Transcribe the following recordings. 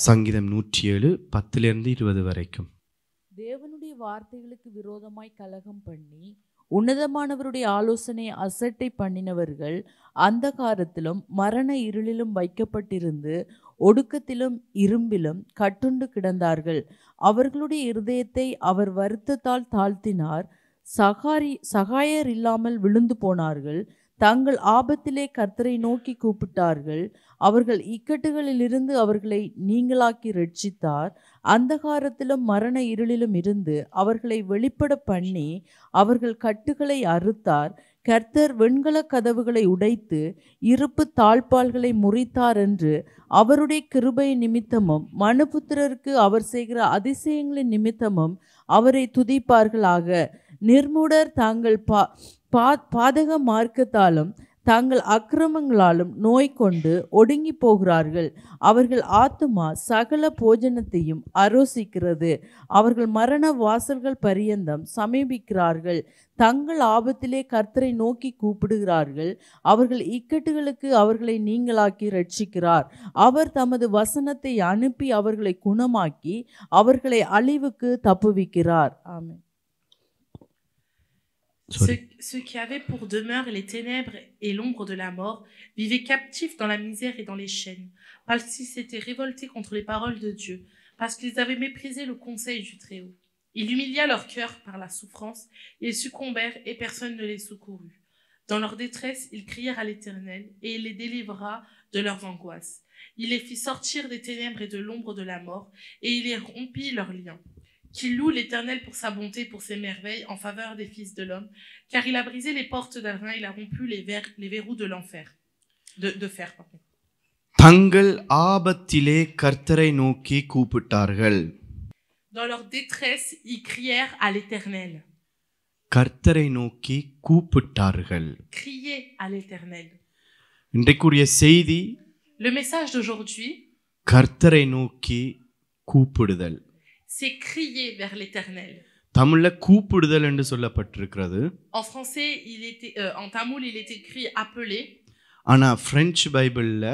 சங்கீதம் 107 10 20 வரைக்கும். தேவனுடைய வார்த்தைகளுக்கு விரோதமாய் கலகம் பண்ணி உன்னதமானவருடைய ஆலோசனை அசட்டை பண்ணினவர்கள் அந்த காலத்திலும் மரண இருளிலும் வைக்கப்பட்டிருந்து ஒடுக்கத்திலும் இரும்பிலும் கட்டுண்டு கிடந்தார்கள். அவர்களுடைய இருதயத்தை அவர் வருத்தத்தால் தாழ்த்தினார். சகாயர் இல்லாமல் விழுந்து போனார்கள். தங்கள் ஆபத்திலே கர்த்தரை நோக்கி கூப்பிட்டார்கள். அவர்கள் இக்கட்டுகளிலிருந்து அவர்களை நீங்களாக்கி ரட்சித்தார். அந்தகாரத்திலும் மரண இருளிலும் இருந்து அவர்களை வெளிப்பட பண்ணி அவர்கள் கட்டுகளை அறுத்தார். கர்த்தர் வெண்கல கதவுகளை உடைத்து இருப்பு தாழ்பால்களை முறித்தார் என்று அவருடைய கிருபை நிமித்தமும் மனுபுத்திரருக்கு அவர் செய்கிற அதிசயங்களின் நிமித்தமும் அவரை துதிப்பார்களாக. நிர்மூடர் தாங்கள் பாதக மார்க்கத்தாலும் தாங்கள் அக்கிரமங்களாலும் நோய் கொண்டு ஒடுங்கி போகிறார்கள். அவர்கள் ஆத்துமா சகல போஜனத்தையும் அரோசிக்கிறது. அவர்கள் மரண வாசல்கள் பரியந்தம் சமீபிக்கிறார்கள். தங்கள் ஆபத்திலே கர்த்தரை நோக்கி கூப்பிடுகிறார்கள். அவர்கள் இக்கட்டுகளுக்கு அவர்களை நீங்களாக்கி ரட்சிக்கிறார். அவர் தமது வசனத்தை அனுப்பி அவர்களை குணமாக்கி அவர்களை அழிவுக்கு தப்புவிக்கிறார். ஆமென். Ceux qui avaient pour demeure les ténèbres et l'ombre de la mort vivaient captifs dans la misère et dans les chaînes, parce qu'ils s'étaient révoltés contre les paroles de Dieu, parce qu'ils avaient méprisé le conseil du Très-Haut. Il humilia leur cœur par la souffrance, ils succombèrent et personne ne les secourut. Dans leur détresse, ils crièrent à l'Éternel et il les délivra de leurs angoisses. Il les fit sortir des ténèbres et de l'ombre de la mort et il les rompit leurs liens. Qu'il loue l'Éternel pour sa bonté, pour ses merveilles en faveur des fils de l'homme, car il a brisé les portes d'airain, il a rompu les verrous de l'enfer, de fer. தங்கள் ஆபத்திலே கர்த்தரை நோக்கி கூப்பிட்டார்கள். Dans leur détresse, ils crièrent à l'Éternel. கர்த்தரை நோக்கி கூப்பிட்டார்கள். Criez à l'Éternel. இன்றைக்குரிய செய்தி, le message d'aujourd'hui, கர்த்தரை நோக்கி கூப்பிடுதல். C'est crier vers l'Éternel. தமிழ்ல கூப்பிடுதல் என்று சொல்லப்பட்டிருக்கிறது. En français, en tamoul, il est écrit appeler. ஆனா பிரெஞ்சு பைபிள்ல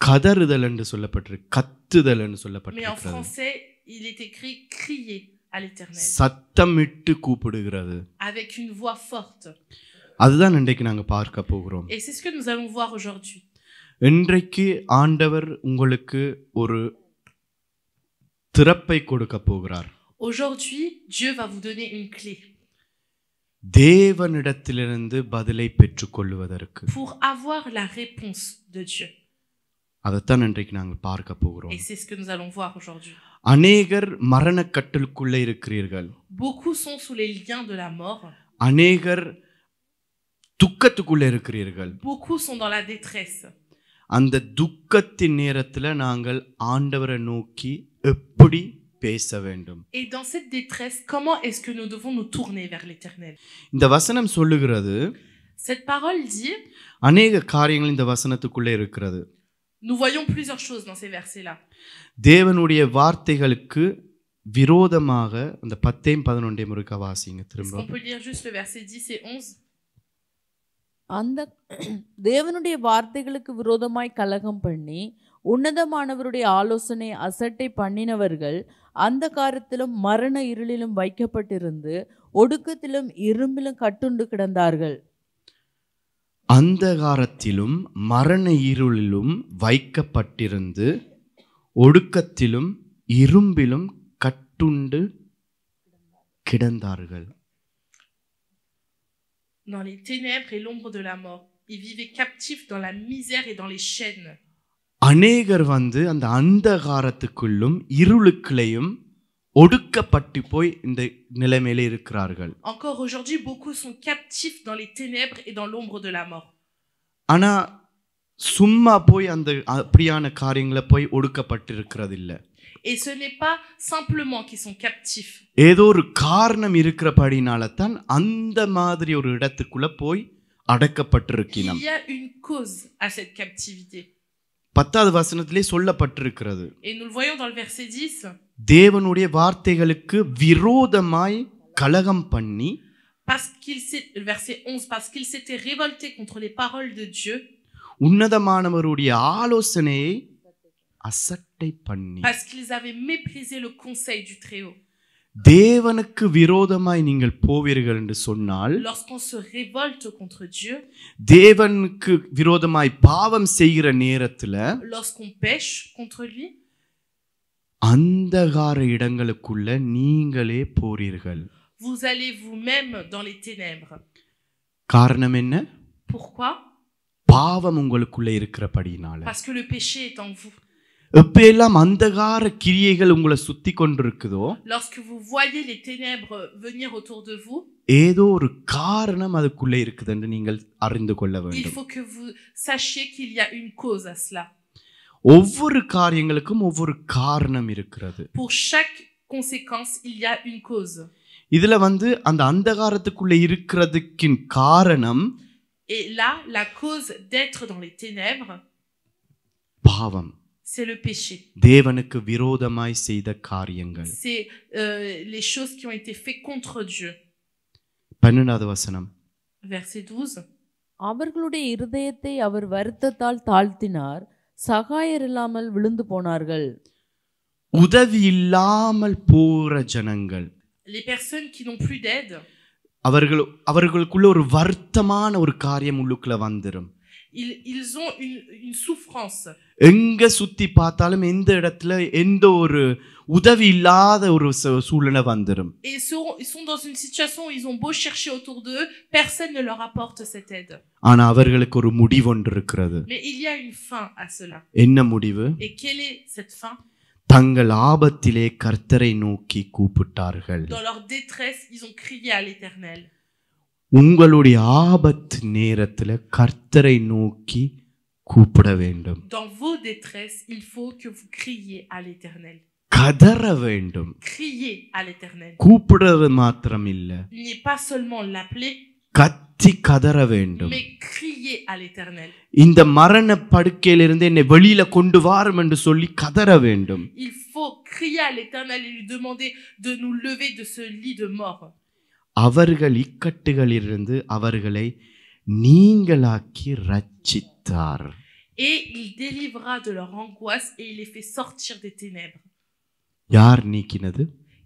கதறுதல் என்று சொல்லப்பட்டிருக்கு, கத்துதல் என்று Mais en சொல்லப்பட்டிருக்கிறது. français, il est écrit crier à l'Éternel. சத்தமிட்டு கூப்பிடுகிறது. Avec une voix forte. அதுதான் இன்றைக்கு நாங்க பார்க்க போகிறோம். Et c'est ce que nous allons voir aujourd'hui. இன்றைக்கு ஆண்டவர் உங்களுக்கு ஒரு திறப்பை கொடுக்க போகிறார். Aujourd'hui, Dieu va vous donner une clé. தேவனிடத்திலிருந்து பதிலை பெற்றுக்கொள்வதற்கு. Pour avoir la réponse de Dieu. அதைத்தான் இன்றைக்கு நாங்கள் பார்க்க போகிறோம். Et c'est ce que nous allons voir aujourd'hui. அநேகர் மரணக்கட்டிலுக்குள்ளே இருக்கிறீர்கள். Beaucoup sont sous les liens de la mort. அநேகர் துக்கத்துக்குள்ளே இருக்கிறீர்கள். Beaucoup sont dans la détresse. அந்த துக்கத்தின் நேரத்துல நாங்கள் ஆண்டவரை நோக்கி எப்படி பேச வேண்டும்? Et dans cette détresse, comment est-ce que nous devons nous tourner vers l'Éternel? இந்த வசனம் சொல்லுகிறது, Cette parole dit, அநேக காரியங்கள் இந்த வசனத்துக்குள்ளே இருக்கிறது. nous voyons plusieurs choses dans ces versets-là. தேவனுடைய வார்த்தைகளுக்கு விரோதமாக அந்த 10-11 முருக வாசிங்க Est-ce திரும்ப. qu'on peut lire juste le verset 10 et 11? அந்த தேவனுடைய வார்த்தைகளுக்கு விரோதமாய் கலகம் பண்ணி உன்னதமானவருடைய ஆலோசனை அசட்டை பண்ணினவர்கள் அந்த காலத்திலும் மரண இருளிலும் வைக்கப்பட்டிருந்து ஒடுக்கத்திலும் இரும்பிலும் கட்டுண்டு கிடந்தார்கள். அந்தகாரத்திலும் மரண இருளிலும் வைக்கப்பட்டிருந்து ஒடுக்கத்திலும் இரும்பிலும் கட்டுண்டு கிடந்தார்கள். Dans les ténèbres et l'ombre de la mort, ils vivaient captifs dans la misère et dans les chaînes. அநேகர் அந்த அந்தகாரத்துக்குள்ளும் இருளுக்குள்ளேயும் ஒடுக்கப்பட்டு போய் இந்த நிலைமையில இருக்கிறார்கள். Encore aujourd'hui, beaucoup sont captifs dans les ténèbres et dans l'ombre de la mort. ஆனா சும்மா போய் அந்த அப்படியான காரியங்களை போய் ஒடுக்கப்பட்டு இருக்கிறது இல்ல. Et ce n'est pas simplement qu'ils sont captifs. ஏதோ ஒரு காரணம் இருக்கிறபடினால தான் அந்த மாதிரி ஒரு இடத்துக்குள்ள போய் அடக்கப்பட்டிருக்கிறோம். Il y a une cause à cette captivité. 10வது வசனத்திலே சொல்லப்பட்டிருக்கிறது. Et nous le voyons dans le verset 10. தேவனுடைய வார்த்தைகளுக்கு விரோதமாய் கலகம் பண்ணி, le verset 11, parce qu'il s'était révolté contre les paroles de Dieu. உன்னதமானவருடைய ஆலோசனையை அசட்டை பண்ணி parce qu'ils avaient méprisé le conseil du Très-Haut. தேவனுக்கு விரோதமாய் நீங்கள் போவீர்கள் என்று சொன்னால் Lorsqu'on se révolte contre Dieu, தேவனுக்கு விரோதமாய் பாவம் செய்கிற நேரத்துல lorsqu'on pêche contre lui, அந்தகார இடங்களுக்குள்ள நீங்களே போறீர்கள். vous allez vous-même dans les ténèbres. காரணம் என்ன? Pourquoi? பாவம் உங்களுக்குள்ள இருக்கிறபடினால. Parce que le péché est en vous. எப்பெல்லாம் அந்தகார கிரியைகள் உங்களை சுத்தி கொண்டிருக்குதோ Lorsque vous voyez les ténèbres venir autour de vous, ஏதோ ஒரு காரணம் அதுக்குள்ள இருக்குது என்று நீங்கள் அறிந்து கொள்ள il வேண்டும். faut que vous sachiez qu'il y a une cause à cela. ஒவ்வொரு காரியங்களுக்கும் ஒவ்வொரு காரணம் இருக்கிறது. Pour chaque conséquence, il y a une cause. இதுல அந்த அந்தகாரத்துக்குள்ள இருக்கிறதுக்கின் காரணம் Et là, la cause d'être dans les ténèbres, பாவம். c'est le péché. தேவனுக்கு விரோதமாய் செய்த காரியங்கள். C'est les choses qui ont été faites contre Dieu. 12வது வசனம். Verset 12. அவர்களுடைய இருதயத்தை அவர் வருத்தத்தால் தாழ்த்தினார், சகாயர் இல்லாமல் விழுந்து போனார்கள். உதவி இல்லாமல் போற ஜனங்கள், Les personnes qui n'ont plus d'aide, அவர்களுக்குள்ள ஒரு வருத்தமான ஒரு காரியம் உள்ளுக்குள்ள வந்துரும். ils ont une souffrance. எங்க சுத்தி பார்த்தாலும் எந்த இடத்துல எந்த ஒரு உதவி இல்லாத ஒரு சூழ்நிலை வந்துரும். Et ils sont dans une situation où ils ont beau chercher autour d'eux, personne ne leur apporte cette aide. ஆனா அவர்களுக்கு ஒரு முடிவு ஒன்று இருக்கிறது. Mais il y a une fin à cela. என்ன முடிவு? Et quelle est cette fin? தங்கள் ஆபத்திலே கர்த்தரை நோக்கி கூப்பிட்டார்கள். Dans leur détresse, ils ont crié à l'Éternel. உங்களுடைய ஆபத்து நேரத்துல கர்த்தரை நோக்கி கூப்பிட வேண்டும். Dans vos détresses, il faut que vous criez à l'Éternel. கதற வேண்டும். Criez à l'Éternel. கூப்பிடுறது மாத்திரம் இல்ல, Il n'est pas seulement l'appeler, கத்தி கதற வேண்டும். mais crier à l'Éternel. இந்த மரண படுக்கையிலிருந்து என்னை வெளியில கொண்டு வாரும் என்று சொல்லி கதற வேண்டும். Il faut crier à l'Éternel et lui demander de nous lever de ce lit de mort. அவர்கள் இக்கட்டுகளிலிருந்து அவர்களை நீங்களாக்கி ரட்சித்தார். Et il délivra de leur angoisse et il les fait sortir des ténèbres. யார் நீக்கினது?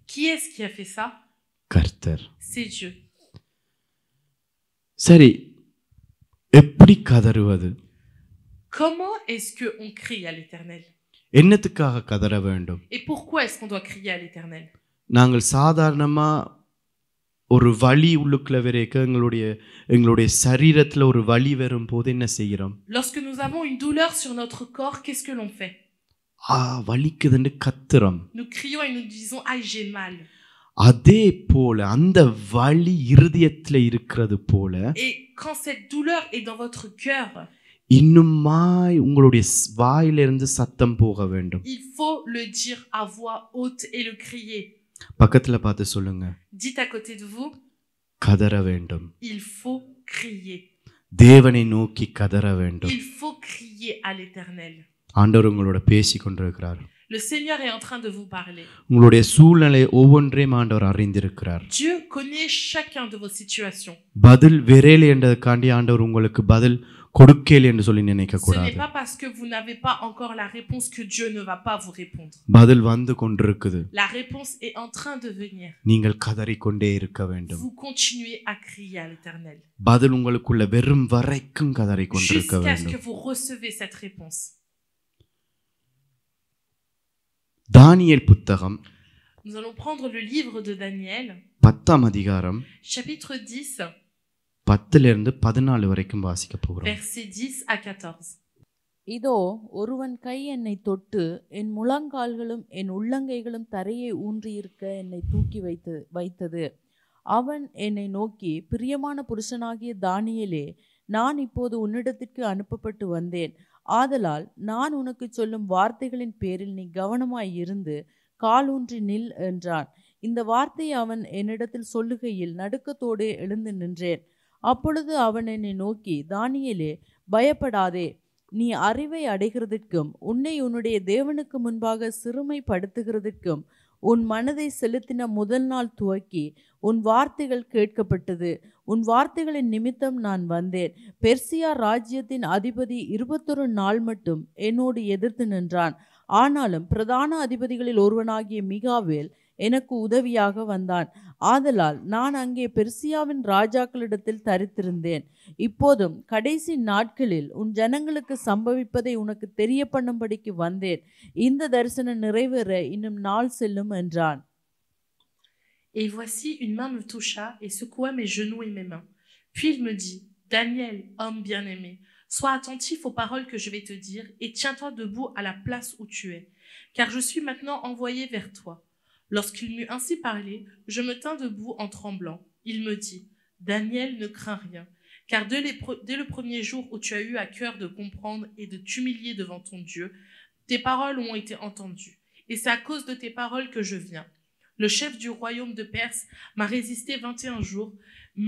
Qui est-ce qui a fait ça? கர்த்தர். C'est Dieu. சரி, எப்படி கதறுவது? Comment est-ce qu'on crie à l'Éternel? என்னத்துக்காக கதற வேண்டும்? Et pourquoi est-ce qu'on doit crier à l'Éternel? நாங்கள் சாதாரணமா ஒரு வலி உள்ளுக்குள்ள வரைக்க எங்களுடைய சரீரத்துல ஒரு வலி வரும் போது என்ன செய்கிறோம்? Lorsque nous avons une douleur sur notre corps, qu'est-ce que l'on fait? வலிக்குதுன்னு கத்துறோம். Nous crions et nous disons « Ah, j'ai mal ». அதே போல அந்த வலி இருதயத்துல இருக்கிறது போல Et quand cette douleur est dans votre cœur, இன்னுமாய் உங்களுடைய வாயிலிருந்து சத்தம் போக வேண்டும். il faut le dire à voix haute et le crier. பக்கத்துல பார்த்து சொல்லுங்க. Dites à côté de vous, கதற வேண்டும். il faut crier. தேவனை நோக்கி கதற வேண்டும். Il faut crier à l'Éternel. ஆண்டவர் உங்களோட பேசி கொண்டிருக்கிறார். Le Seigneur est en train de vous parler. உங்களுடைய சூழ்நிலை ஒவ்வொன்றையும் ஆண்டவர் அறிந்திருக்கிறார். Dieu connaît chacun de vos situations. பதில் வெரேல் என்றதுக்காண்டி ஆண்டவர் உங்களுக்கு பதில் கொடுக்கல என்று சொல்லி நினைக்க Ce கூடாது. n'est pas parce que vous n'avez pas encore la réponse que Dieu ne va pas vous répondre. பதில் வந்து கொண்டிருக்குது. La réponse est en train de venir. நீங்கள் கதறிக்கொண்டே இருக்க வேண்டும். Vous continuez à crier à l'Éternel பதில் உங்களுக்குள்ள வெறும் வரைக்கும் கதறி கொண்டிருக்க jusqu'à ce வேண்டும். que vous recevez cette réponse. தானியேல் புத்தகம் Nous allons prendre le livre de Daniel, 10ஆம் அதிகாரம் chapitre 10, 10 இருந்து 14 வரைக்கும் வாசிக்க போகிறோம். versets 10 à 14. இதோ ஒருவன் கை என்னை தொட்டு என் முழங்கால்களும் என் உள்ளங்கைகளும் தரையை ஊன்றியிருக்க என்னை தூக்கி வைத்தது. அவன் என்னை நோக்கி, பிரியமான புருஷனாகிய தானியேலே, நான் இப்போது உன்னிடத்திற்கு அனுப்பப்பட்டு வந்தேன். ஆதலால் நான் உனக்கு சொல்லும் வார்த்தைகளின் பேரில் நீ கவனமாய் இருந்து காலூன்றி நில் என்றான். இந்த வார்த்தையை அவன் என்னிடத்தில் சொல்லுகையில் நடுக்கத்தோடு எழுந்து நின்றேன். அப்பொழுது அவன் என்னை நோக்கி, தானியேலே, பயப்படாதே. நீ அறிவை அடைகிறதற்கும் உன்னை உன்னுடைய தேவனுக்கு முன்பாக சிறுமைப்படுத்துகிறதற்கும் உன் மனதை செலுத்தின முதல் நாள் துவக்கி உன் வார்த்தைகள் கேட்கப்பட்டது. உன் வார்த்தைகளின் நிமித்தம் நான் வந்தேன். பெர்சியா ராஜ்யத்தின் அதிபதி 21 நாள் மட்டும் என்னோடு எதிர்த்து நின்றான். ஆனாலும் பிரதான அதிபதிகளில் ஒருவனாகிய மிகாவேல் எனக்கு உதவியாக வந்தான். ஆதலால் நான் அங்கே பெர்சியாவின் ராஜாக்களிடத்தில் தரித்திருந்தேன். இப்போதும் கடைசி நாட்களில் உன் ஜனங்களுக்கு சம்பவிப்பதை உனக்கு தெரிய பண்ணும்படிக்கு வந்தேன். இந்த தரிசனம் நிறைவேற இன்னும் நாள் செல்லும் என்றான். Et voici, une main me toucha et secoua mes genoux et mes mains. Puis il me dit, Daniel, homme bien-aimé, sois attentif aux paroles que je vais te dire et tiens-toi debout à la place où tu es, car je suis maintenant envoyé vers toi. Lorsqu'il m'eut ainsi parlé, je me tins debout en tremblant. Il me dit, Daniel, ne crains rien, car dès le premier jour où tu as eu à cœur de comprendre et de t'humilier devant ton Dieu, tes paroles ont été entendues, et c'est à cause de tes paroles que je viens. Le chef du royaume de Perse m'a résisté 21 jours,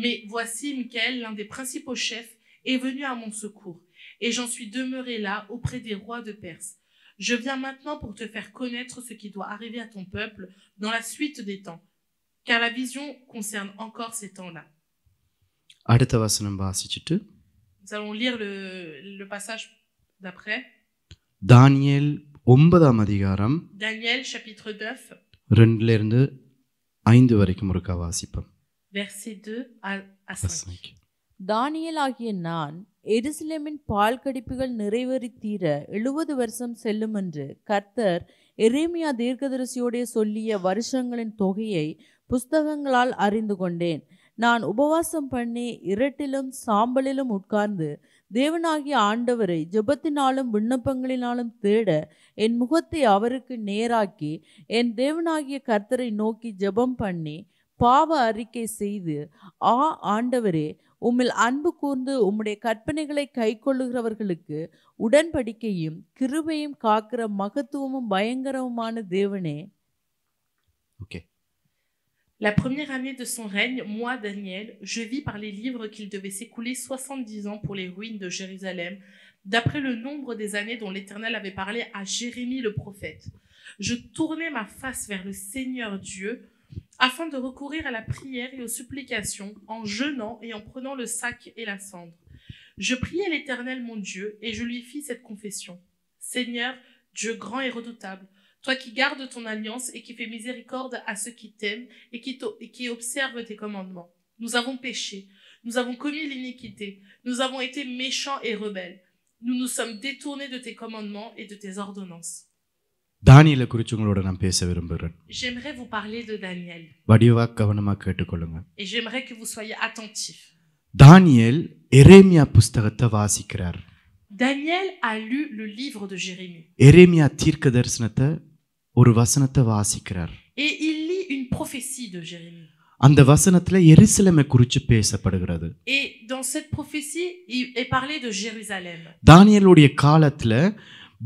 mais voici Michaël, l'un des principaux chefs, est venu à mon secours, et j'en suis demeuré là auprès des rois de Perse. Je viens maintenant pour te faire connaître ce qui doit arriver à ton peuple dans la suite des temps, car la vision concerne encore ces temps-là. அடுத்த வசனம் வாசிச்சுட்டு Nous allons lire le passage d'après. தானியேல் 9ஆம் அதிகாரம் Daniel chapitre 9, 2 இருந்து 5 வரைக்கும் ஒருக்கா வாசிப்போம். verset 2 à 5. தானியேல் ஆகிய நான் எருசலேமின் பால் கடிப்புகள் நிறைவேறி தீர 70 வருஷம் செல்லும் என்று கர்த்தர் எரேமியா தீர்க்கதரிசியோடே சொல்லிய வருஷங்களின் தொகையை புஸ்தகங்களால் அறிந்து கொண்டேன். நான் உபவாசம் பண்ணி இரட்டிலும் சாம்பலிலும் உட்கார்ந்து தேவனாகிய ஆண்டவரை ஜெபத்தினாலும் விண்ணப்பங்களினாலும் தேட என் முகத்தை அவருக்கு நேராக்கி என் தேவனாகிய கர்த்தரை நோக்கி ஜெபம் பண்ணி பாவ அறிக்கை செய்து, ஆண்டவரே, உம்மில் அன்பு கூர்ந்து உம்முடைய கற்பனைகளை கைக்கொள்ளுகிறவர்களுக்கு உடன்படிக்கையும் கிருபையும் காக்கிற மகத்துவமும் பயங்கரவுமான தேவனே. Okay. La première année de son règne, moi, Daniel, je vis par les livres qu'il devait s'écouler 70 ans pour les ruines de Jérusalem, d'après le nombre des années dont l'Éternel avait parlé à Jérémie le prophète. Je tournai ma face vers le Seigneur Dieu, afin de recourir à la prière et aux supplications, en jeûnant et en prenant le sac et la cendre. Je priai l'Éternel mon Dieu, et je lui fis cette confession. Seigneur, Dieu grand et redoutable, toi qui gardes ton alliance et qui fais miséricorde à ceux qui t'aiment et qui observent tes commandements. Nous avons péché, nous avons commis l'iniquité, nous avons été méchants et rebelles. Nous nous sommes détournés de tes commandements et de tes ordonnances. தானியேலை குறித்து உங்களோட நான் பேச விரும்புகிறேன். J'aimerais vous parler de Daniel. வடிவா கவனமா கேட்டுக்கொள்ளுங்க. Et j'aimerais que vous soyez attentifs. தானியேல் எரேமியா புத்தகத்தை வாசிக்கிறார். Daniel a lu le livre de Jérémie. எரேமியா தீர்க்க தரிசனத்தை ஒரு வசனத்தை வாசிக்கிறார். Et il lit une prophétie de Jérémie. அந்த வசனத்துல எருசலேமை குறித்து பேசப்படுகிறது. Et dans cette prophétie, il est parlé de Jérusalem. தானியேலுடைய காலத்துல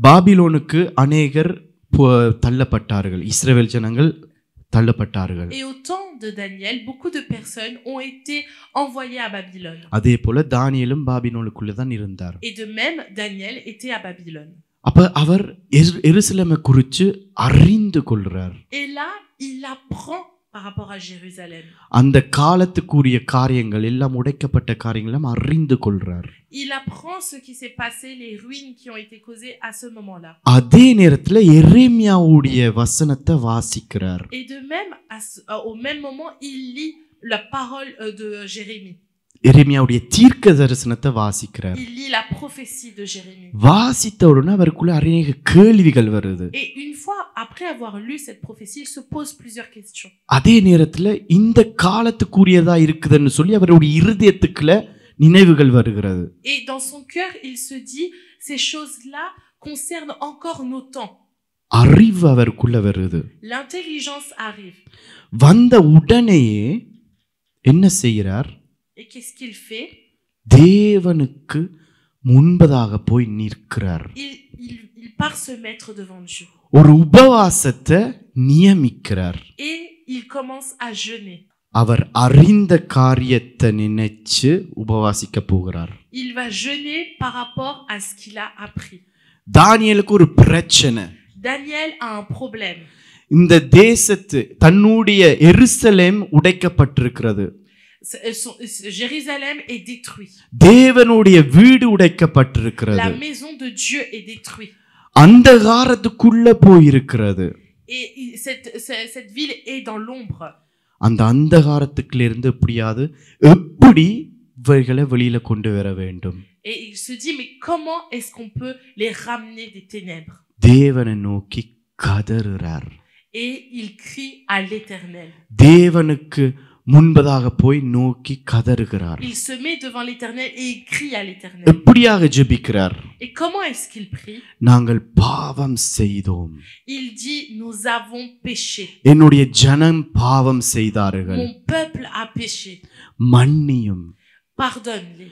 பாபிலோனுக்கு அநேகர் தள்ளப்பட்டார்கள். இஸ்ரவேல் ஜனங்கள் தள்ளப்பட்டார்கள். Et au temps de Daniel, beaucoup de personnes ont été envoyées à Babylone. அதே போல தானியேலும் பாபிலோனுக்குள்ள தான் இருந்தார். Et de même, Daniel était à Babylone. அப்ப அவர் எருசலேமை குறித்து அறிந்து கொள்றார். Et là, il apprend par rapport à Jérusalem. அந்த காலத்துக்குரிய காரியங்கள் எல்லாம் உடைக்கப்பட்ட காரியங்கள் எல்லாம் அறிந்து கொள்றார். Il apprend ce qui s'est passé, les ruines qui ont été causées à ce moment-là. அதே நேரத்துல எரேமியாவுடைய வசனத்தை வாசிக்கிறார். Et de même, au même moment, il lit la parole de Jérémie. எரேமியாவுடைய தீர்க்க தரிசனத்தை வாசிக்கிறார். Il lit la prophétie de Jérémie. வாசித்த உடனே அவருக்குள்ள அநேக கேள்விகள் வருது. Et une fois après avoir lu cette prophétie, il se pose plusieurs questions. அதே நேரத்துல இந்த காலத்துக்குரியதா இருக்குதுன்னு சொல்லி அவருடைய இருதயத்துக்குள்ள நினைவுகள் வருகிறது. Et dans son cœur, il se dit, ces choses-là concernent encore nos temps. அறிவு அவருக்குள்ள வருது. L'intelligence arrive. வந்த உடனேயே என்ன செய்கிறார்? Et qu'est-ce qu'il fait? தேவனுக்கு முன்பதாக போய் நிற்கிறார். Il part se mettre devant Dieu. ஒரு உபவாசத்தை நியமிக்கிறார். Et il commence à jeûner. அவர் அறிந்த காரியத்தை நினைச்சு உபவாசிக்க போகிறார். Il va jeûner par rapport à ce qu'il a appris. தானியேலுக்கு ஒரு பிரச்சனை. Daniel a un problème. இந்த தேசத்து தன்னுடைய எருசலேம் உடைக்கப்பட்டிருக்கிறது. Jérusalem est détruit. தேவனுடைய வீடு உடைக்கப்பட்டிருக்கிறது. La maison de Dieu est détruite. அந்தகாரத்துக்குள்ள போயிருக்கிறது. Et cette ville est dans l'ombre. அந்த அந்தகாரத்துக்குள்ள எப்படியாவது எப்படி இவர்களை வெளியில கொண்டு வர வேண்டும். Et il se dit mais comment est-ce qu'on peut les ramener des ténèbres? தேவனை நோக்கி கதறுறார். Et il crie à l'Éternel. தேவனுக்கு முன்பதாக போய் நோக்கி கதறுகிறார். Il se met devant l'Éternel et il crie à l'Éternel. எப்படியாக ஜெபிக்கிறார்? Et comment est-ce qu'il prie? நாங்கள் பாவம் செய்தோம். Il dit nous avons péché. என்னுடைய ஜனம் பாவம் செய்தார்கள். Mon peuple a péché. மன்னியும். Pardonne-les.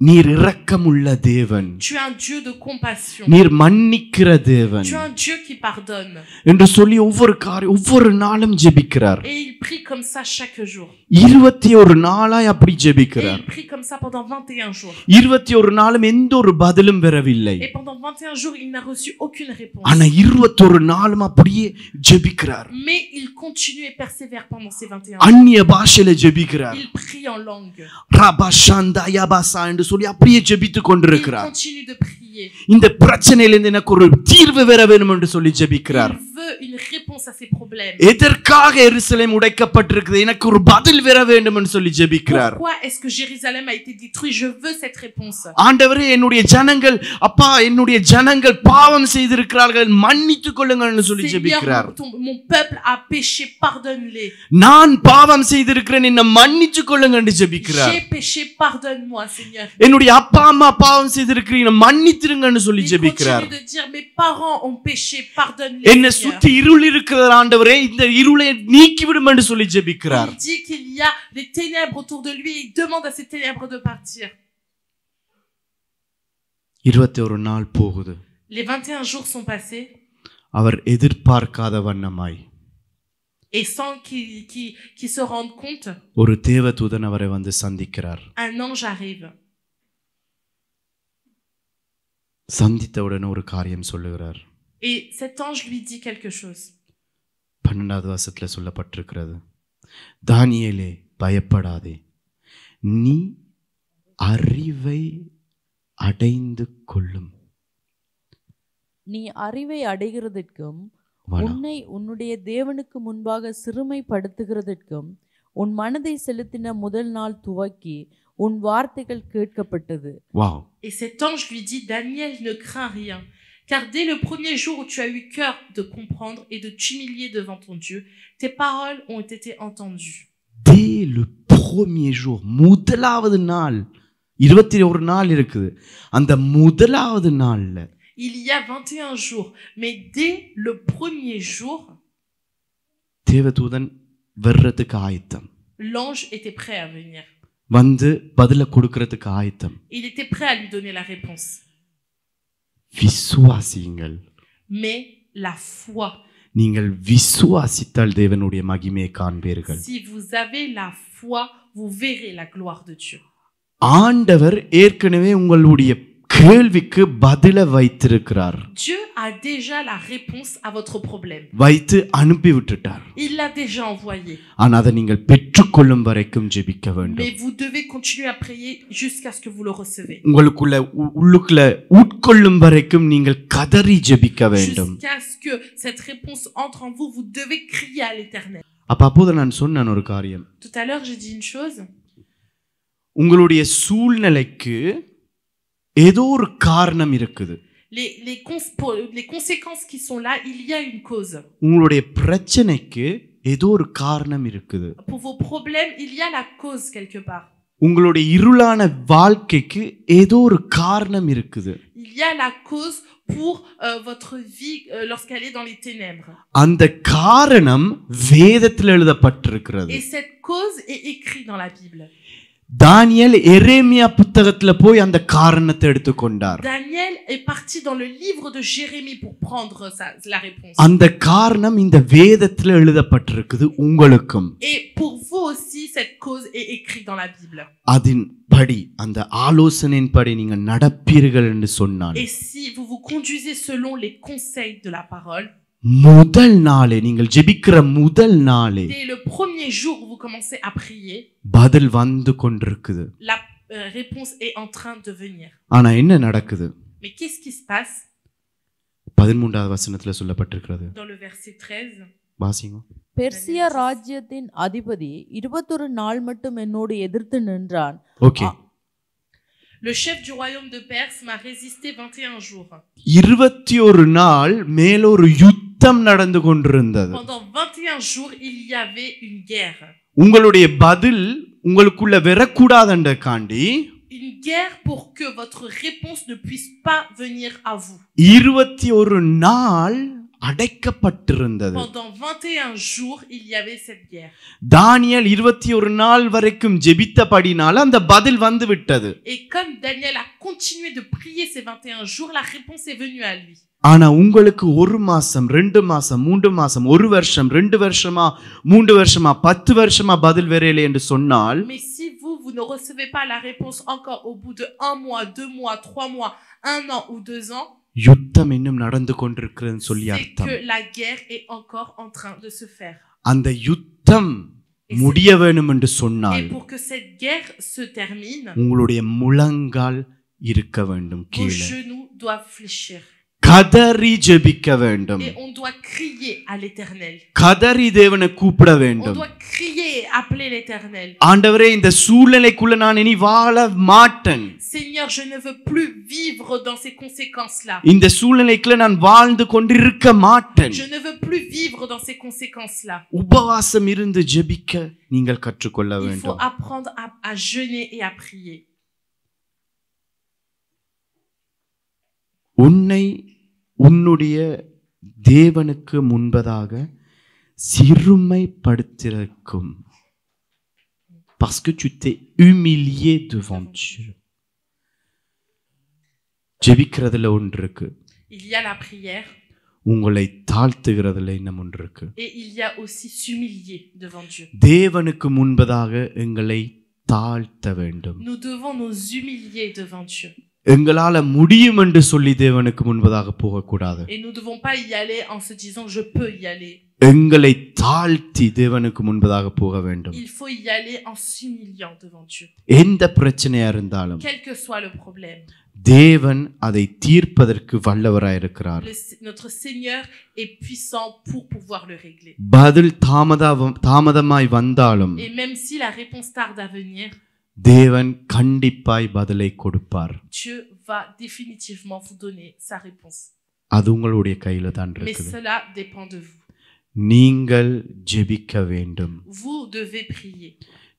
நீர் இரக்கமுள்ள தேவன். Tu es un Dieu de compassion. நீர் மன்னிக்கிற தேவன். Tu es un Dieu qui pardonne. என்று சொல்லி ஒவ்வொரு நாளும் ஜெபிக்கிறார். Et il prie comme ça chaque jour. 21 நாளாய் அப்படி Et ஜெபிக்கிறார். il prie comme ça pendant 21 jours. 21 நாளும் எந்த ஒரு பதிலும் வரவில்லை. Et pendant 21 jours, il n'a reçu aucune réponse. ஆனா 21 நாளும் அப்படியே ஜெபிக்கிறார். Mais il continue et persévère pendant ces 21 jours. அந்நிய பாஷையில ஜெபிக்கிறார். Il prie en langue. ரபஷந்தா யபசா என்று சொல்லி அப்படியே ஜெபித்துக் Il கொண்டிருக்கிறார். continue de prier. இந்த பிரச்சனையிலிருந்து எனக்கு ஒரு தீர்வு வர வேண்டும் என்று சொல்லி ஜெபிக்கிறார். Il veut une réponse à ses problèmes. எதற்காக எருசலேம் உடைக்கப்பட்டிருக்கிறது எனக்கு ஒரு பதில் வர வேண்டும் என்று சொல்லி ஜெபிக்கிறார். Pourquoi est-ce que Jérusalem a été détruit? Je veux cette réponse. ஆண்டவரே என்னுடைய ஜனங்கள் அப்பா என்னுடைய ஜனங்கள் பாவம் செய்திருக்கிறார்கள் மன்னித்துக் கொள்ளுங்கள் என்று சொல்லி ஜெபிக்கிறார். Mon peuple a péché, pardonne-les. நான் பாவம் செய்திருக்கிறேன் என்னை மன்னித்துக் கொள்ளுங்கள் என்று ஜெபிக்கிறார். J'ai péché, pardonne-moi, Seigneur. என்னுடைய அப்பா அம்மா பாவம் செய்திருக்கிறீங்க மன்னித்திருங்கன்னு சொல்லி Il ஜெபிக்கிறார். continue de dire mes parents ont péché, pardonne-les. என்னை சுத்தி இருள் இருக்கிற ஆண்டவரே இந்த இருளை நீக்கிவிடும் என்று சொல்லி ஜெபிக்கிறார். Il dit qu'il y a des ténèbres autour de lui et il demande à ces ténèbres de partir. 21 நாள் போகுது. Les 21 jours sont passés. அவர் எதிர்பார்க்காத வண்ணமாய் Et sans qu'il se rende compte, ஒரு தேவதூதன் அவரை வந்து சந்திக்கிறார். un ange arrive. சந்தித்தவுடன் ஒரு காரியம் சொல்லுகிறார். Et cet ange lui dit quelque chose. 12வது வசனத்துல சொல்லப்பட்டிருக்கிறது, தானியேலே பயப்படாதே, நீ அறிவை அடைந்து கொள்ளும். நீ அறிவை அடைகிறதற்கும் உன்னை உன்னுடைய தேவனுக்கு முன்பாக சிறுமைப்படுத்துகிறதற்கும் உன் மனதை செலுத்தின முதல் நாள் துவக்கி உன் வார்த்தைகள் கேட்கப்பட்டது. Wow. Et cet ange lui dit, Daniel, ne crains rien, car dès le premier jour où tu as eu cœur de comprendre et de t'humilier devant ton Dieu, tes paroles ont été entendues. Dès le premier jour, முதலாவது நாள் 21 நாள் இருக்குது. அந்த முதலாவது நாள்ல il y a 21 jours, mais dès le premier jour, தேவதூதன் வர்றதுக்கு ஆயத்தம். L'ange était prêt à venir. வந்து பதில கொடுக்கிறதுக்கு ஆயத்தம். Il était prêt à lui donner la réponse. விசுவாசியுங்கள். Mais la foi. நீங்கள் விசுவாசித்தால் தேவனுடைய மகிமையை காண்பீர்கள். Si vous avez la foi, vous verrez la gloire de Dieu. ஆண்டவர் ஏற்கனவே உங்களுடைய கேள்விக்கு பதில வைத்திருக்கிறார். Dieu a déjà la réponse à votre problème. வைத்து அனுப்பி விட்டுட்டார். Il l'a déjà envoyé. ஆனா அதை நீங்கள் பெற்றுக்கொள்ளும் வரைக்கும் ஜெபிக்க வேண்டும். Mais vous devez continuer à prier jusqu'à ce que vous le recevez. உள்ளுக்குள்ள உட்கொள்ளும் வரைக்கும் நீங்கள் கதறி ஜெபிக்க வேண்டும். Jusqu'à ce que cette réponse entre en vous, vous devez crier à l'Éternel. அப்போது நான் சொன்ன ஒரு காரியம். Tout à l'heure, j'ai dit une chose. உங்களுடைய சூழ்நிலைக்கு ஏதோ ஒரு காரணம் இருக்குது. Les conséquences qui sont là, il y a une cause. உங்களுடைய பிரச்சனைக்கு ஏதோ ஒரு காரணம் இருக்குது. Pour vos problèmes, il y a la cause quelque part. உங்களுடைய இருளான வாழ்க்கைக்கு ஏதோ ஒரு காரணம் இருக்குது. Il y a la cause pour votre vie lorsqu'elle est dans les ténèbres. அந்த காரணம் வேதத்தில் எழுதப்பட்டிருக்கிறது. Et cette cause est écrite dans la Bible. தானியேல் எரேமியா புத்தகத்துல போய் அந்த காரணத்தை எடுத்துக்கொண்டார். Daniel est parti dans le livre de Jérémie pour prendre la réponse. அந்த காரணம் இந்த வேதத்துல எழுதப்பட்டிருக்குது உங்களுக்கும். Et pour vous aussi cette cause est écrite dans la Bible. அதின்படி அந்த ஆலோசனையின்படி நீங்க நடப்பீர்கள் என்று சொன்னான். Et si vous vous conduisez selon les conseils de la parole, முதல் நாளே நீங்கள் ஜெபிக்கிற முதல் நாளே dès le premier jour où vous commencez à prier, பதில் வந்து கொண்டிருக்குது. la réponse est en train de venir. ஆனா என்ன நடக்குது? Mais qu'est-ce qui se passe? 13வது வசனத்துல சொல்லப்பட்டிருக்கிறது. Dans le verset 13, வாசிங்க. பெர்சியா ராஜ்யத்தின் அதிபதி 21 நாள் மட்டும் என்னோடு எதிர்த்து நின்றான். Okay. le chef du royaume de Perse m'a résisté 21 jours. 21 நாள் மேலொரு யுத்தம் நடந்து கொண்டிருந்தது. Pendant 21 jours, il y avait une guerre. உங்களுடைய பதில் உங்களுக்குள்ள வரக்கூடாதுன்றக்காண்டி Une guerre pour que votre réponse ne puisse pas venir à vous. 21 நாள் அடைக்கப்பட்டிருந்தது. Pendant 21 jours, il y avait cette guerre. தானியேல் 21 நாள் வரைக்கும் ஜெபித்தபடினால அந்த பதில் வந்து விட்டது. Et comme Daniel a continué de prier ces 21 jours, la réponse est venue à lui. ஆனா உங்களுக்கு 1 மாசம் 2 மாசம் 3 மாசம் 1 வருஷம் 2 வருஷமா 3 வருஷமா 10 வருஷமா பதில் வரல என்று சொன்னால், Mais si vous ne recevez pas la réponse encore au bout de 1 mois, 2 mois, 3 mois, 1 an ou 2 ans, யுத்தம் இன்னும் நடந்து கொண்டிருக்கிறதுன்னு சொல்லி c'est அர்த்தம். que la guerre est encore en train de se faire. அந்த யுத்தம் முடிய வேண்டும் என்று சொன்னால் Et pour que cette guerre se termine, உங்களுடைய முழங்கால் இருக்க வேண்டும் vos கீழே. genoux doivent fléchir. கதறி ஜெபிக்க வேண்டும். Et on doit crier à l'Éternel. கதறி தேவனை கூப்பிட On வேண்டும். doit crier et appeler l'Éternel. ஆண்டவரே, இந்த சூழ்நிலைக்குள்ள நான் இனி வாழ மாட்டேன். Seigneur, je ne veux plus vivre dans ces conséquences-là. இந்த சூழ்நிலைக்குள்ள நான் வாழ்ந்து கொண்டிருக்க மாட்டேன். Je ne veux plus vivre dans ces conséquences-là. உபவாசம் இருந்து ஜெபிக்க நீங்கள் கற்றுக்கொள்ள Il faut வேண்டும். apprendre à jeûner et à prier. உன்னை உன்னுடைய தேவனுக்கு முன்பதாக சிறுமைப்படுத்திருக்கும். Parce que tu t'es humilié devant Dieu. ஜெபிக்கிறதுல ஒன்று இருக்கு. Il y a la prière. உங்களை தாழ்த்துகிறதுல இன்னும் ஒன்று இருக்கு. Et il y a aussi s'humilier devant Dieu. தேவனுக்கு முன்பதாக எங்களை தாழ்த்த வேண்டும். Nous devons nous humilier devant Dieu. எங்களால முடியும் என்று சொல்லி தேவனுக்கு முன்பதாக போகக்கூடாது. Et nous ne devons pas y aller en se disant je peux y aller. எங்களை தாழ்த்தி தேவனுக்கு முன்பதாக போக வேண்டும். Il faut y aller en s'humiliant devant Dieu. எந்த பிரச்சனையா இருந்தாலும் Quel que soit le problème. தேவன் அதை தீர்ப்பதற்கு வல்லவராயிருக்கிறார். Notre Seigneur est puissant pour pouvoir le régler. பதில் தாமதமாய் வந்தாலும் Et même si la réponse tarde à venir, தேவன் கண்டிப்பாய் பதிலை கொடுப்பார். Dieu va définitivement vous donner sa réponse. அது உங்களுடைய கையில தான் Mais இருக்குது. cela dépend de vous. நீங்கள் ஜெபிக்க வேண்டும். Vous devez prier.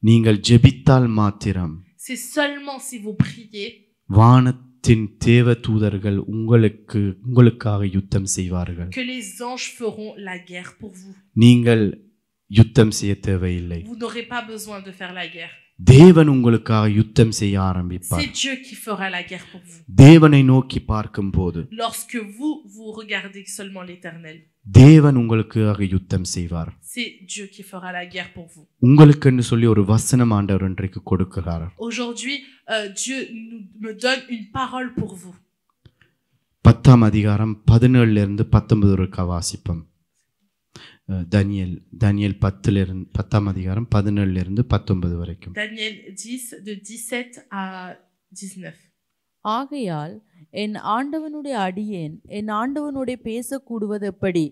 நீங்கள் ஜெபித்தால் மாத்திரம் C'est seulement si vous priez வானத்தின் தேவதூதர்கள் உங்களுக்காக யுத்தம் செய்வார்கள். que les anges feront la guerre pour vous. நீங்கள் யுத்தம் செய்ய தேவையில்லை. Vous n'aurez pas besoin de faire la guerre. தேவன் உங்களுக்காக யுத்தம் செய்ய ஆரம்பிப்பார். C'est Dieu qui fera la guerre pour vous. தேவனை நோக்கி பார்க்கும்போது Lorsque vous regardez seulement l'Éternel, தேவன் உங்களுக்காக யுத்தம் செய்வார். c'est Dieu qui fera la guerre pour vous. உங்களுக்குன்னு சொல்லி ஒரு வசனம் ஆண்டவர் இன்றைக்கு கொடுக்கிறார். Aujourd'hui, Dieu me donne une parole pour vous. 10ஆம் அதிகாரம் 17 இருந்து 19 வரைக்கும் வாசிப்போம். தானியேல் 10ஆம் அதிகாரம் 17 இருந்து 19 வரைக்கும். Daniel 10 de 17 à 19. ஆகையால் என் ஆண்டவனுடைய அடியேன் என் ஆண்டவனுடைய பேசக்கூடுவது எப்படி?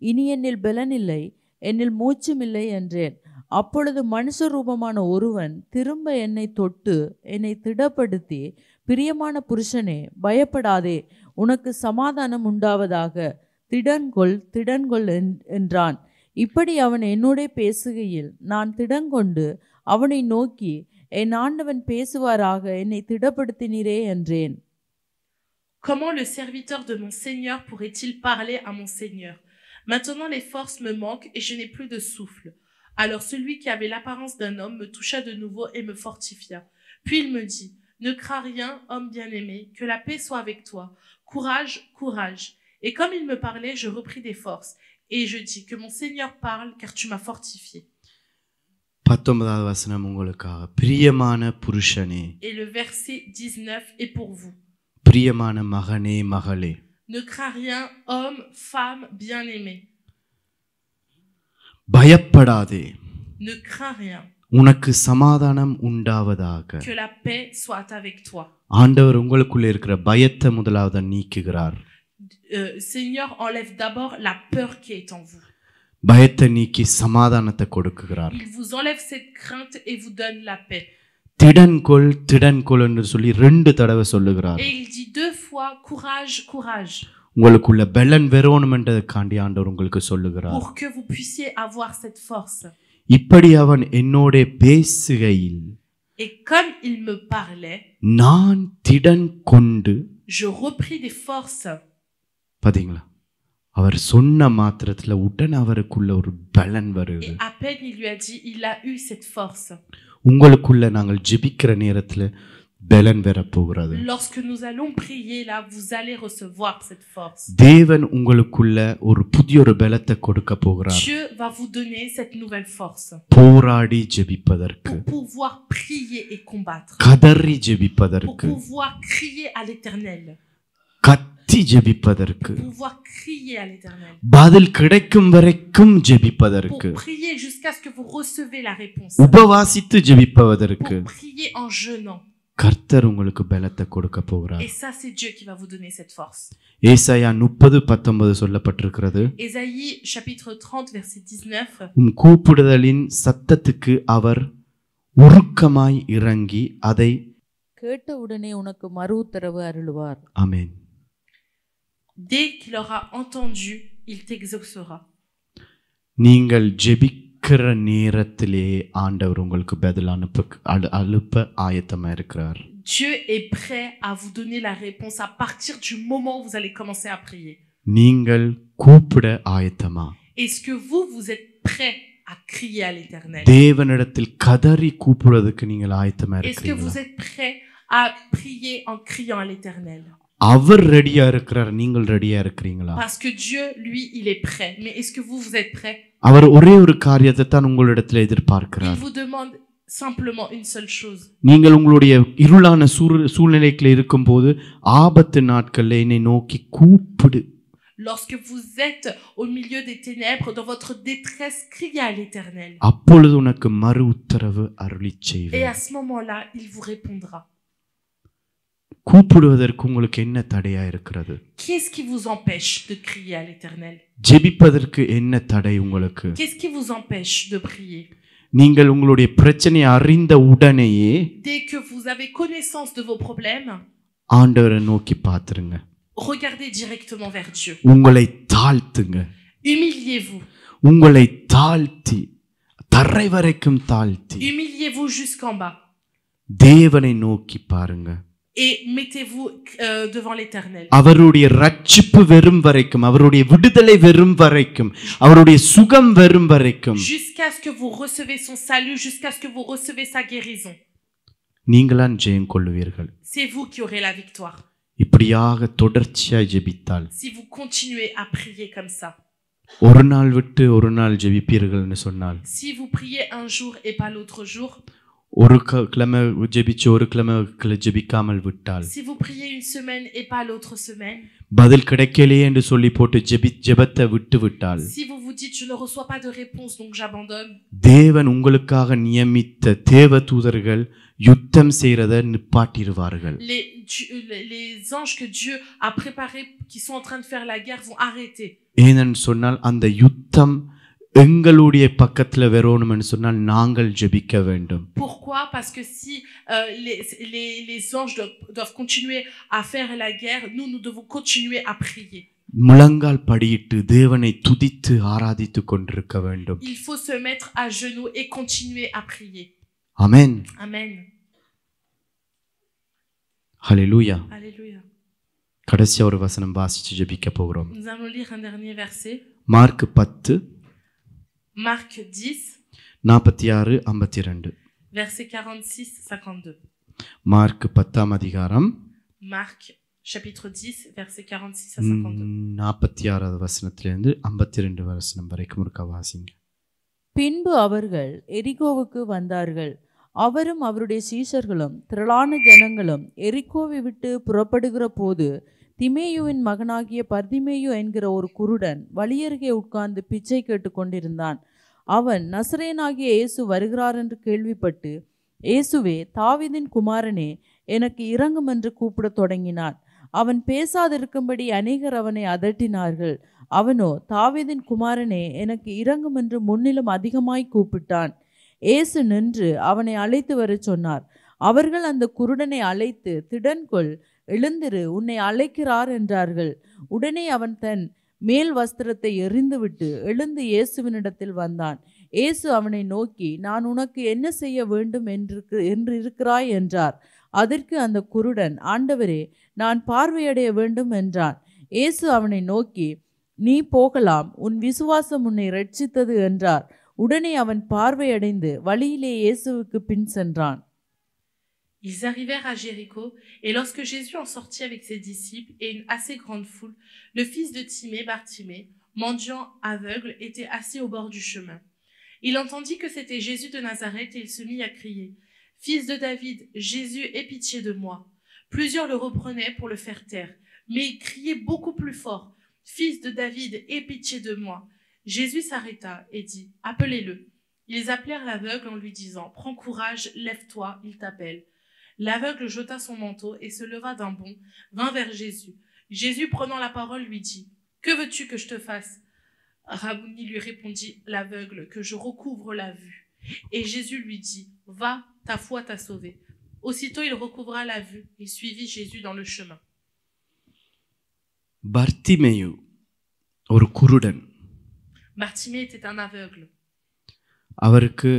இனி என்னில் பலனில்லை, என்னில் மூச்சுமில்லை என்றேன். அப்பொழுது மனுஷ ரூபமான ஒருவன் திரும்ப என்னை தொட்டு என்னை திடப்படுத்தி, பிரியமான புருஷனே, பயப்படாதே, உனக்கு சமாதானம் உண்டாவதாக, திடன்கொள் என்றான். இப்படி அவன் என்னோட பேசுகையில் நான் திடங்கொண்டு அவனை நோக்கி, என் ஆண்டவன் பேசுவாராக, என்னை திடப்படுத்தினீரே என்றேன். Comment le serviteur de mon Seigneur pourrait-il parler à mon Seigneur? Maintenant les forces me manquent et je n'ai plus de souffle. Alors celui qui avait l'apparence d'un homme me toucha de nouveau et me fortifia. Puis il me dit, ne crains rien, homme bien-aimé, que la paix soit avec toi. Courage, courage. Et comme il me parlait, je repris des forces. Et je dis, que mon Seigneur parle, car tu m'as fortifié. 19வது வசனம் உங்களுக்காக. பிரியமான புருஷனே. Et le verset 19 est pour vous. பிரியமான மகனே, மகளே. Ne crains rien, homme, femme, bien-aimé. பயப்படாதே, Ne crains rien. உனக்கு சமாதானம் உண்டாவதாக. Que la paix soit avec toi. ஆண்டவர் உங்களுக்குள்ள இருக்கிற பயத்தை முதலாவது நீக்குகிறார். Seigneur, enlève d'abord la peur qui est en vous. பயத்தை நீக்கி சமாதானத்தை கொடுக்குகிறார். Il vous enlève cette crainte et vous donne la paix. திடன்கொள் திடன்கொள் என்று சொல்லி 2 தடவை சொல்லுகிறார். Et il dit 2 fois courage, courage. உங்களுக்குள்ள பலன் வேணும்ன்றதுக்காண்டி ஆண்டவர் உங்களுக்கு சொல்லுகிறார். Pour que vous puissiez avoir cette force. இப்படி அவன் என்னோட பேசுகையில் Et comme il me parlait, நான் திடன் கொண்டு, je repris des forces. பாத்தீங்களா, அவர் சொன்ன மாத்திரத்துல உடனே அவருக்குள்ள ஒரு பலன் வருது. Et à peine il lui a dit, il a eu cette force. உங்களுக்குள்ள நாங்கள் ஜெபிக்கிற நேரத்துல பலன் வர போகிறது. Lorsque nous allons prier là, vous allez recevoir cette force. தேவன் உங்களுக்குள்ள ஒரு புதிய ஒரு பலத்தை கொடுக்க போகிறார். Dieu va vous donner cette nouvelle force. போராடி ஜெபிப்பதற்கு, Pour pouvoir prier et combattre. கதறி Pour ஜெபிப்பதற்கு, pouvoir crier à l'Éternel. கத்தி ஜெபிப்பதற்கு, Pour pouvoir crier à l'Éternel. பதில் கிடைக்கும் வரைக்கும் ஜெபிப்பதற்கு, Pour prier jusqu'à ce que vous recevez la réponse. உபவாசித்து ஜெபிப்பதற்கு Pour prier en jeûnant. கர்த்தர் உங்களுக்கு பலத்தை கொடுக்க போகிறார். Et ça, c'est Dieu qui va vous donner cette force. ஏசாயா 30:19 சொல்லப்பட்டிருக்கிறது. Ésaïe chapitre 30 verset 19. உம் கூப்பிடுதலின் சத்தத்துக்கு அவர் உருக்கமாய் இறங்கி அதை கேட்டவுடனே உனக்கு மறு உத்தரவு அருளுவார். ஆமென். Dès qu'il aura entendu, il t'exaucera. நீங்கள் ஜெபிக்கிற நேரத்திலே ஆண்டவர் உங்களுக்கு பதில் அனுப்ப ஆயத்தமா இருக்கிறார். Dieu est prêt à vous donner la réponse à partir du moment où vous allez commencer à prier. நீங்கள் கூப்பிட ஆயத்தமா? Est-ce que vous êtes prêt à crier à l'Éternel? தேவனிடத்தில் கதறி கூப்பிடுவதற்கு நீங்கள் ஆயத்தமா Est-ce que இருக்கிறீங்களா? vous êtes prêt à prier en criant à l'Éternel? அவர் ரெடியா இருக்கிறார், நீங்கள் ரெடியா இருக்கிறீங்களா? Parce que Dieu, lui, il est prêt. Mais est-ce que vous êtes prêt? அவர் ஒரே ஒரு காரியத்தை தான் உங்களிடத்தில் Il எதிர்பார்க்கிறார். vous demande simplement une seule chose. நீங்கள் உங்களுடைய இருளான சூழ்நிலைக்குள்ள இருக்கும்போது ஆபத்து நாட்கள்ல என்னை நோக்கி கூப்பிடு. Lorsque vous êtes au milieu des ténèbres, dans votre détresse, criez à l'Éternel. அப்பொழுது உனக்கு மறு உத்தரவு அருளிச் Et செய்வேன். à ce moment-là, il vous répondra. கூப்பிடுவதற்கு உங்களுக்கு என்ன தடையா இருக்கிறது? Qu'est-ce qui vous empêche de crier à l'Éternel? ஜெபிப்பதற்கு என்ன தடை உங்களுக்கு? Qu'est-ce qui vous empêche de prier? நீங்கள் உங்களுடைய பிரச்சனையை அறிந்த உடனேயே Dès que vous avez connaissance de vos problèmes, ஆண்டவரை நோக்கி பாத்துருங்க. regardez directement vers Dieu. உங்களை தாழ்த்துங்க. Humiliez-vous. உங்களை தாழ்த்தி தரை வரைக்கும் தாழ்த்தி Humiliez-vous jusqu'en bas. தேவனை நோக்கி பாருங்க. Et mettez-vous devant l'Éternel. அவருடைய ரட்சிப்பு வெறும் வரைக்கும், அவருடைய விடுதலை வெறும் வரைக்கும், அவருடைய சுகம் வெறும் வரைக்கும் Jusqu'à ce que vous recevez son salut, jusqu'à ce que vous recevez sa guérison. நீங்களான் ஜெயம் கொள்ளுவீர்கள். C'est vous qui aurez la victoire. இப்படியாக தொடர்ச்சியாய் ஜெபித்தால் Si vous continuez à prier comme ça. ஒரு நாள் விட்டு ஒரு நாள் ஜெபிப்பீர்கள்னு சொன்னால், Si vous priez un jour et pas l'autre jour. ஒரு கிழமை ஜெபிச்சு ஒரு கிழமை ஜெபிக்காமல் விட்டால், Si vous priez une semaine et pas l'autre semaine. பதில் கிடைக்கலையே என்று சொல்லி போட்டு ஜெபத்தை விட்டு விட்டால், Si vous vous dites je ne reçois pas de réponse donc j'abandonne. தேவன் உங்களுக்காக நியமித்த தேவதூதர்கள் யுத்தம் செய்யறத நிப்பாட்டிடுவார்கள். Les anges que Dieu a préparés qui sont en train de faire la guerre vont arrêter. ஏனென்று சொன்னால் அந்த யுத்தம் எங்களுடைய பக்கத்துல வரணும்னு சொன்னால் நாங்கள் ஜெபிக்க வேண்டும். Pourquoi? Parce que si les anges doivent continuer à faire la guerre, nous devons continuer à prier. முழங்கால் படியிட்டு தேவனை துதித்து ஆராதித்து கொண்டிருக்க வேண்டும். Il faut se mettre à genoux et continuer à prier. ஆமென். Amen. ஹல்லேலூயா. Alléluia. கடைசியா ஒரு வசனம் வாசிச்சு ஜெபிக்க போகிறோம். Nous allons lire un dernier verset. Mark 10 Marc 10 46-52. verset 46-52. Mark 10ஆம் அதிகாரம் Marc chapitre 10 verset 46-52. 46வது வசனத்திலிருந்து 52 வசனம் வரைக்கும் ஒரு வாசிங்க. பின்பு அவர்கள் எரிகோவுக்கு வந்தார்கள். அவரும் அவருடைய சீஷர்களும் திரளான ஜனங்களும் எரிகோவை விட்டு புறப்படுகிற போது திமேயுவின் மகனாகிய பர்திமேயு என்கிற ஒரு குருடன் வழியருகே உட்கார்ந்து பிச்சை கேட்டு கொண்டிருந்தான். அவன் நசரேயனாகிய இயேசு வருகிறார் என்று கேள்விப்பட்டு, இயேசுவே, தாவீதின் குமாரனே, எனக்கு இரங்கும் என்று கூப்பிடத் தொடங்கினான். அவன் பேசாதிருக்கும்படி அநேகர் அவனை அதட்டினார்கள். அவனோ, தாவீதின் குமாரனே, எனக்கு இரங்கும் என்று முன்னிலும் அதிகமாய் கூப்பிட்டான். இயேசு நின்று அவனை அழைத்து வரச் சொன்னார். அவர்கள் அந்த குருடனை அழைத்து, திடன்கொள், எழுந்திரு, உன்னை அழைக்கிறார் என்றார்கள். உடனே அவன் தன் மேல் வஸ்திரத்தை எறிந்துவிட்டு எழுந்து இயேசுவினிடத்தில் வந்தான். இயேசு அவனை நோக்கி, நான் உனக்கு என்ன செய்ய வேண்டும் என்று இருக்கிறாய் என்றார். அதற்கு அந்த குருடன், ஆண்டவரே, நான் பார்வையடைய வேண்டும் என்றான். இயேசு அவனை நோக்கி, நீ போகலாம், உன் விசுவாசம் உன்னை இரட்சித்தது என்றார். உடனே அவன் பார்வையடைந்து வழியிலே இயேசுவுக்கு பின் சென்றான். Ils arrivèrent à Jéricho, et lorsque Jésus en sortit avec ses disciples et une assez grande foule, le fils de Timée, Bartimée, mendiant aveugle, était assis au bord du chemin. Il entendit que c'était Jésus de Nazareth et il se mit à crier, « Fils de David, Jésus, aie pitié de moi !» Plusieurs le reprenaient pour le faire taire, mais il criait beaucoup plus fort, « Fils de David, aie pitié de moi !» Jésus s'arrêta et dit, « Appelez-le !» Ils appelèrent l'aveugle en lui disant, « Prends courage, lève-toi, il t'appelle. » L'aveugle jeta son manteau et se leva d'un bond, vint vers Jésus. Jésus, prenant la parole, lui dit, « Que veux-tu que je te fasse ?» Rabouni, lui répondit l'aveugle, « Que je recouvre la vue. » Et Jésus lui dit, « Va, ta foi t'a sauvé. » Aussitôt il recouvra la vue et suivit Jésus dans le chemin. Bartimaeus ஒரு குருடன். Bartimée était un aveugle. அவருக்கு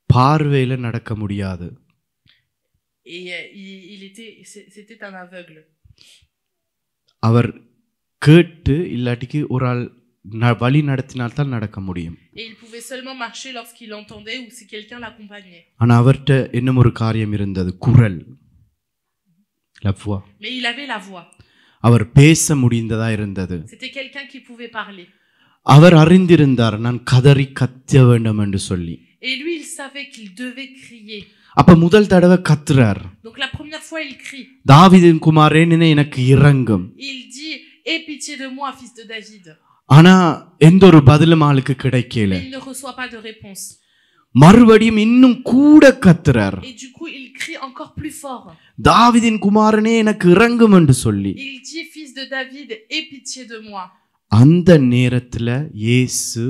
பார்வையில நடக்க முடியாது. Et c'était un aveugle. அவர் கேட்டு இல்லாட்டிக்கு ஒரு ஆள் வழி நடத்தினால்தான் நடக்க முடியும். Et il pouvait seulement marcher lorsqu'il entendait ou si quelqu'un l'accompagnait. ஆனா அவர்ட்ட இன்னும் ஒரு காரியம் இருந்தது, குரல். La voix. Mais il avait la voix. அவர் பேச முடிந்ததா இருந்தது. C'était quelqu'un qui pouvait parler. அவர் அறிந்திருந்தார் நான் கதறி கத்த வேண்டும் என்று சொல்லி. Et lui il savait qu'il devait crier. அப்ப முதல் தடவை கத்துறார். Donc la première fois il crie. தாவீதின் குமாரனே எனக்கு இரங்கும். Il dit, aie pitié de moi, fils de David. ஆனா எந்த ஒரு பதிலும் ஆளுக்கு கிடைக்கல. Il ne reçoit pas de réponse. மறுபடியும் இன்னும் கூட கத்துறார். Et du coup il crie encore plus fort. தாவீதின் குமாரனே எனக்கு இரங்கும் என்று சொல்லி. Il dit, fils de David, aie pitié de moi. அந்த நேரத்துல இயேசு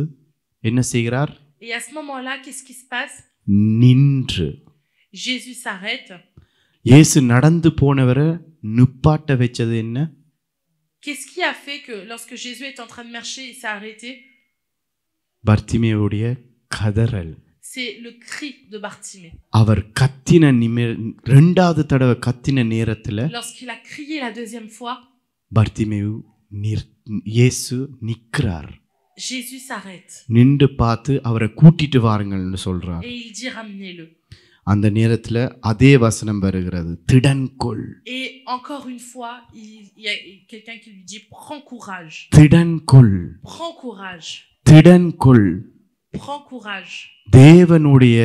என்ன செய்கிறார்? Et à ce moment-là, qu'est-ce qui se passe? நின்று. Jésus s'arrête. இயேசு நடந்து போனவரை நிப்பாட்ட வச்சது என்ன? Qu'est-ce qui a fait que lorsque Jésus est en train de marcher, il s'est arrêté? பர்திமேயுடைய கதறல். C'est le cri de Bartimée. அவர் கத்தின இரண்டாவது தடவை கத்தின நேரத்துல Lorsqu'il a crié la deuxième fois, Bartimaeus இயேசு நிற்கிறார். Jésus s'arrête. நின்று பார்த்து அவரை கூட்டிட்டு வாருங்கள்னு சொல்றார். Et il dit, ramenez-le. அந்த நேரத்துல அதே வசனம் வருகிறது, திடன்கொள். Et encore une fois, il y a quelqu'un qui lui dit, prends courage. திடன்கொள். Prends courage. திடன்கொள். Prends courage. தேவனுடைய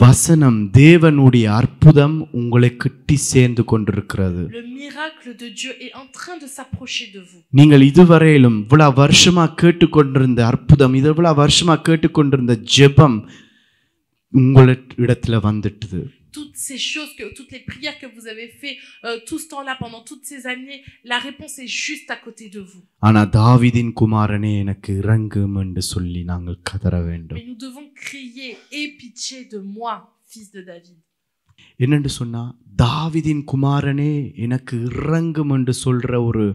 வசனம், தேவனுடைய அற்புதம் உங்களை கிட்டி சேர்ந்து கொண்டிருக்கிறது. Le miracle de Dieu est en train de s'approcher de vous. நீங்கள் இதுவரையிலும் இவ்வளவு வருஷமா கேட்டுக்கொண்டிருந்த அற்புதம், இவ்வளவு வருஷமா கேட்டுக்கொண்டிருந்த ஜெபம் உங்களிடத்துல வந்துட்டது. Toutes ces choses, toutes les prières que vous avez fait tout ce temps-là, pendant toutes ces années, la réponse est juste à côté de vous. ஆனா தாவீதின் குமாரனே எனக்கு இரங்கும் என்று சொல்லி நாங்கள் கதற வேண்டும். Mais nous devons crier, aie pitié de moi, fils de David. என்னன்னு சொன்னா, தாவீதின் குமாரனே எனக்கு இரங்கும் என்று சொல்ற ஒரு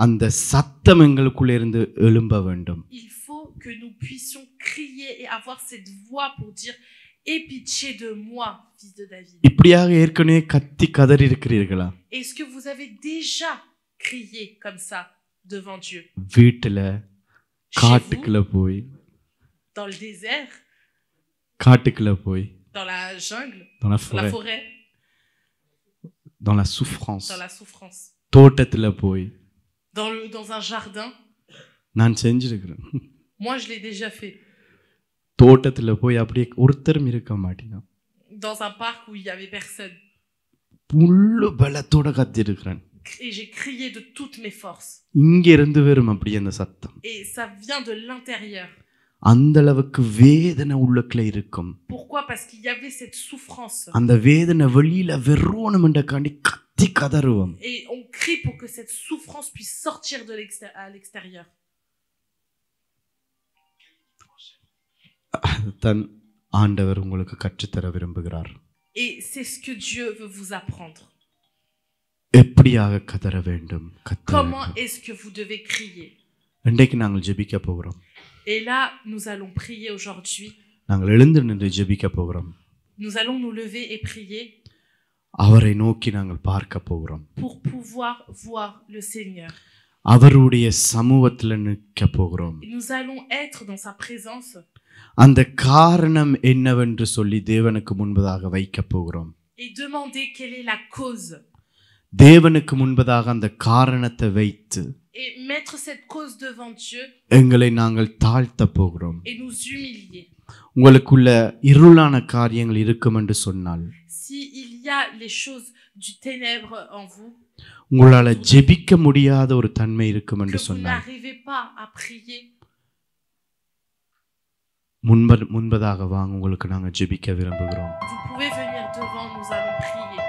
அந்த சத்தம் எங்களுக்குள்ள இருந்து எழும்ப வேண்டும். Il faut que nous puissions crier et avoir cette voix pour dire, aie pitié de moi, fils de David. இப்படியாக ஏற்கனவே கத்தி கதறி இருக்கிறீர்களா? Est-ce que vous avez déjà crié comme ça devant Dieu? வீட்டுல, காட்டுக்குள்ள போய், dans le désert, காட்டுக்குள்ள போய், dans la jungle, dans la forêt, dans la souffrance, dans la souffrance, தோட்டத்துல போய், dans un jardin. நான் செஞ்சிருக்கிறேன். Moi je l'ai déjà fait. தோட்டத்துல போய் அப்படியே ஒருத்தரும் இருக்க மாட்டீங்க. Dans un parc où il y avait personne. முழு பலத்தோட கத்தி இருக்கிறேன். et j'ai crié de toutes mes forces. இங்க இருந்து வரும் அப்படி அந்த சத்தம். Et ça vient de l'intérieur. அந்த அளவுக்கு வேதனை உள்ளுக்குள்ள இருக்கும். Pourquoi? Parce qu'il y avait cette souffrance. அந்த வேதனை வெளியில வெறோணும் என்றக்காண்டி கத்தி கதறுவோம். Et on crie pour que cette souffrance puisse sortir de à l'extérieur. தன் ஆண்டவர் உங்களுக்கு கற்றுத்தர விரும்புகிறார். Et c'est ce que Dieu veut vous apprendre. எப்படியாக கதற வேண்டும்? Comment est-ce que vous devez crier? இன்றைக்கு நாங்கள் ஜெபிக்க போகிறோம். Et là, nous allons prier aujourd'hui. நாங்கள் எழுந்து நின்று ஜெபிக்க போகிறோம். Nous allons nous lever et prier. அவரை நோக்கி நாங்கள் பார்க்க போகிறோம். Pour pouvoir voir le Seigneur. அவருடைய சமூகத்தில் நிற்க போகிறோம். Nous allons être dans sa présence. அந்த காரணம் என்னவென்று சொல்லி தேவனுக்கு முன்பதாக வைக்க போகிறோம். Et demander quelle est la cause. தேவனுக்கு முன்பதாக அந்த காரணத்தை வைத்து Et mettre cette cause devant Dieu. எங்களை நாங்கள் தாழ்த்த போகிறோம். Et nous humilier. உங்களுக்குள்ள இருளான காரியங்கள் இருக்கும் என்று சொன்னால், si il y a les choses du ténèbre en vous, உங்களால ஜெபிக்க முடியாத ஒரு தன்மை இருக்கும் என்று சொன்னால், n'arrivez pas à prier. முன்பதாக வாங்க, உங்களுக்கு நாங்கள் ஜெபிக்க விரும்புகிறோம். Vous pouvez venir devant, nous allons prier.